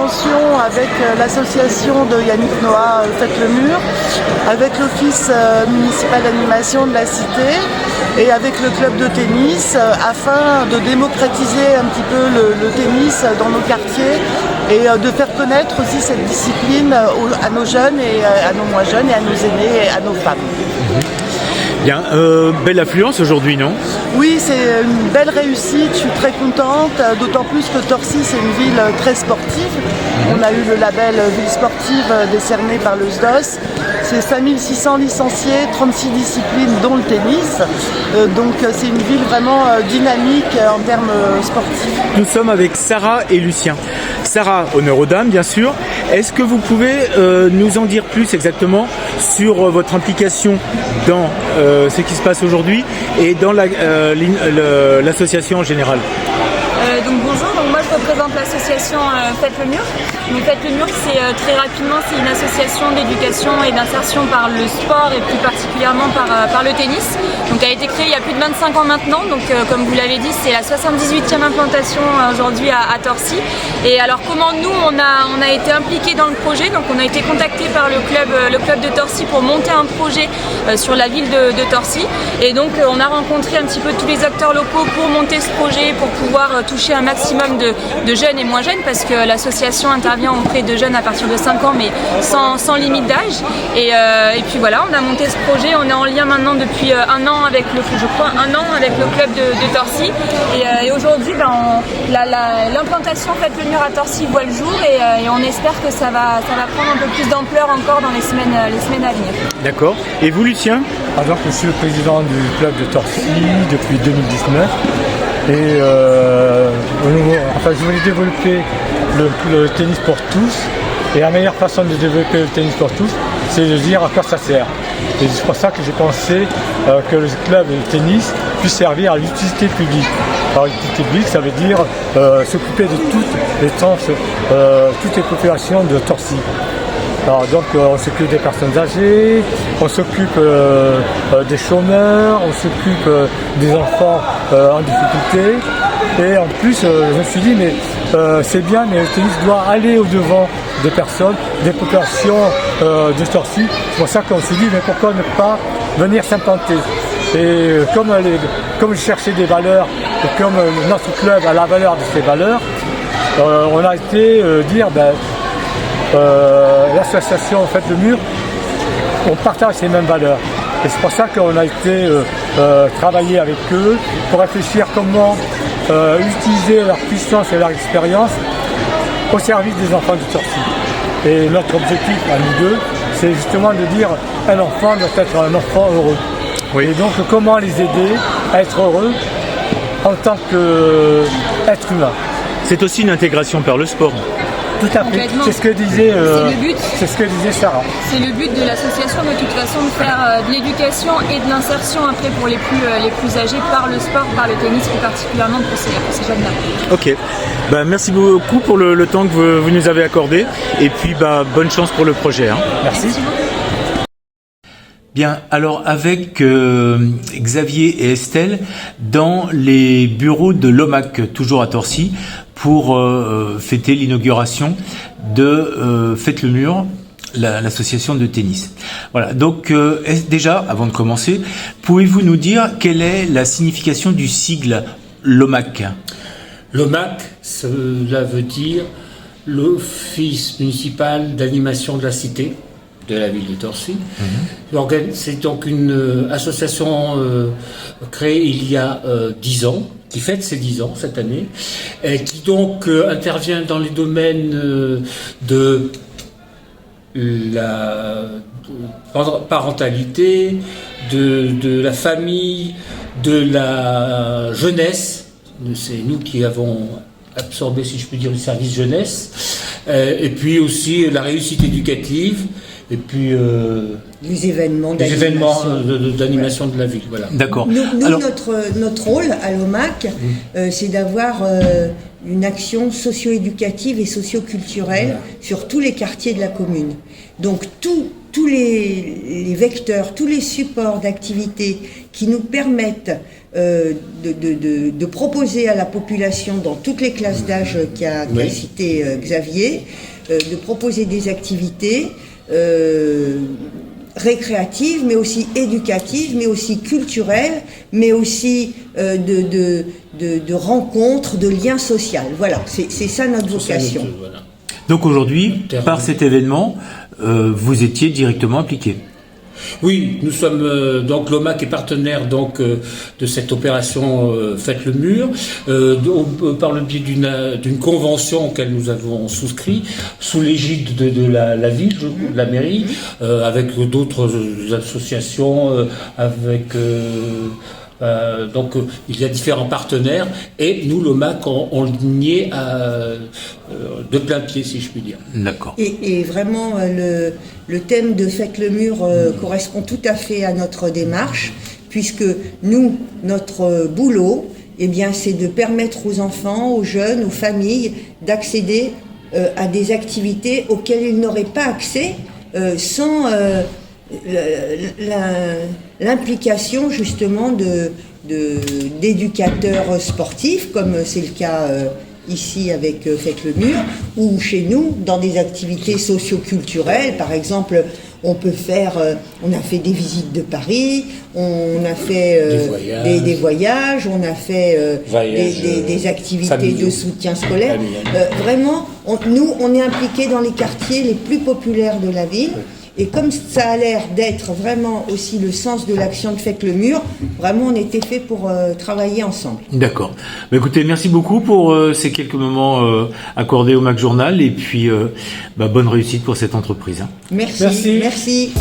convention avec l'association de Yannick Noah, Faites le Mur, avec l'office municipal d'animation de la cité et avec le club de tennis afin de démocratiser un petit peu le tennis dans nos quartiers et de faire connaître aussi cette discipline à nos jeunes et à nos moins jeunes et à nos aînés et à nos femmes. Bien, belle affluence aujourd'hui, non? Oui, c'est une belle réussite, je suis très contente, d'autant plus que Torcy c'est une ville très sportive. On a eu le label ville sportive décerné par le SDOS. C'est 5600 licenciés, 36 disciplines dont le tennis. Donc c'est une ville vraiment dynamique en termes sportifs. Nous sommes avec Sarah et Lucien. Sarah, honneur aux dames bien sûr. Est-ce que vous pouvez nous en dire plus exactement sur votre implication dans ce qui se passe aujourd'hui et dans l'association en général? Donc bonjour, donc moi je représente l'association Faites le Mur. Donc Faites le Mur, c'est très rapidement, c'est une association d'éducation et d'insertion par le sport et plus particulièrement par le tennis. Donc elle a été créée il y a plus de 25 ans maintenant, donc comme vous l'avez dit, c'est la 78e implantation aujourd'hui à Torcy. Et alors comment nous on a été impliqués dans le projet, donc on a été contactés par le club de Torcy pour monter un projet sur la ville de Torcy. Et donc on a rencontré un petit peu tous les acteurs locaux pour monter ce projet, pour pouvoir toucher un maximum de jeunes et moins jeunes, parce que l'association intervient auprès de jeunes à partir de 5 ans mais sans limite d'âge. Et puis voilà, on a monté ce projet, on est en lien maintenant depuis un an avec le club de Torcy. Et aujourd'hui l'implantation Faites le Mur à Torcy voit le jour et on espère que ça va prendre un peu plus d'ampleur encore dans les semaines à venir. D'accord. Et vous Lucien? Alors, je suis le président du club de Torcy depuis 2019 et je voulais développer le tennis pour tous, et la meilleure façon de développer le tennis pour tous, c'est de dire à quoi ça sert. Et c'est pour ça que j'ai pensé que le club de tennis puisse servir à l'utilité publique. Alors l'utilité publique, ça veut dire s'occuper de toutes les populations de Torcy. Alors, donc on s'occupe des personnes âgées, on s'occupe des chômeurs, on s'occupe des enfants en difficulté. Et en plus, je me suis dit, mais c'est bien, mais le tennis doit aller au-devant des personnes, des populations de Torcy. C'est pour ça qu'on s'est dit, mais pourquoi ne pas venir s'implanter? Et comme je cherchais des valeurs, et comme notre club a la valeur de ces valeurs, on a été dire, l'association Faites le Mur, on partage ces mêmes valeurs. Et c'est pour ça qu'on a été travailler avec eux pour réfléchir comment utiliser leur puissance et leur expérience au service des enfants de Torcy. Et notre objectif à nous deux, c'est justement de dire un enfant doit être un enfant heureux. Oui. Et donc comment les aider à être heureux en tant qu'être humain. C'est aussi une intégration par le sport. Tout à fait. C'est ce que disait, c'est ce que disait Sarah. C'est le but de l'association de toute façon, de faire de l'éducation et de l'insertion après pour les plus âgés par le sport, par le tennis plus particulièrement pour ces jeunes-là. Ok. Merci beaucoup pour le temps que vous nous avez accordé et puis bonne chance pour le projet. Hein. Merci. Bien, alors avec Xavier et Estelle dans les bureaux de l'OMAC, toujours à Torcy, pour fêter l'inauguration de Faites le Mur, l'association de tennis. Voilà, donc déjà, avant de commencer, pouvez-vous nous dire quelle est la signification du sigle l'OMAC? L'OMAC, cela veut dire l'Office municipal d'animation de la cité de la ville de Torcy. C'est donc une association créée il y a 10 ans, qui fête ses 10 ans cette année, et qui donc intervient dans les domaines de la parentalité, de la famille, de la jeunesse. C'est nous qui avons absorbé, si je peux dire, le service jeunesse, et puis aussi la réussite éducative, et puis les événements d'animation de la ville. Voilà. D'accord. Alors, notre rôle à l'OMAC, c'est d'avoir une action socio-éducative et socio-culturelle sur tous les quartiers de la commune. Donc tous les vecteurs, tous les supports d'activité qui nous permettent de proposer à la population dans toutes les classes d'âge qu'a cité Xavier, de proposer des activités récréatives, mais aussi éducatives, mais aussi culturelles, mais aussi de rencontres, de liens sociaux. Voilà, c'est ça notre vocation. Donc aujourd'hui, par cet événement, vous étiez directement impliqué. Oui, nous sommes donc l'OMAC est partenaire donc de cette opération Faites le mur par le biais d'une convention auquel nous avons souscrit sous l'égide de la ville, de la mairie, avec d'autres associations, avec donc il y a différents partenaires et nous l'OMAC on y est de plein pied, si je puis dire. D'accord. Et vraiment le thème de Faites le mur correspond tout à fait à notre démarche, puisque nous, notre boulot, eh bien, c'est de permettre aux enfants, aux jeunes, aux familles d'accéder à des activités auxquelles ils n'auraient pas accès sans l'implication justement d'éducateurs sportifs, comme c'est le cas ici avec Faites le mur, ou chez nous dans des activités socio-culturelles. Par exemple, on peut faire, on a fait des visites de Paris, on a fait des voyages, on a fait des activités de soutien scolaire. Vraiment, nous, on est impliqués dans les quartiers les plus populaires de la ville. Et comme ça a l'air d'être vraiment aussi le sens de l'action de Faites le mur, vraiment on était fait pour travailler ensemble. D'accord. Bah, écoutez, merci beaucoup pour ces quelques moments accordés au Mac Journal et puis bonne réussite pour cette entreprise. Merci.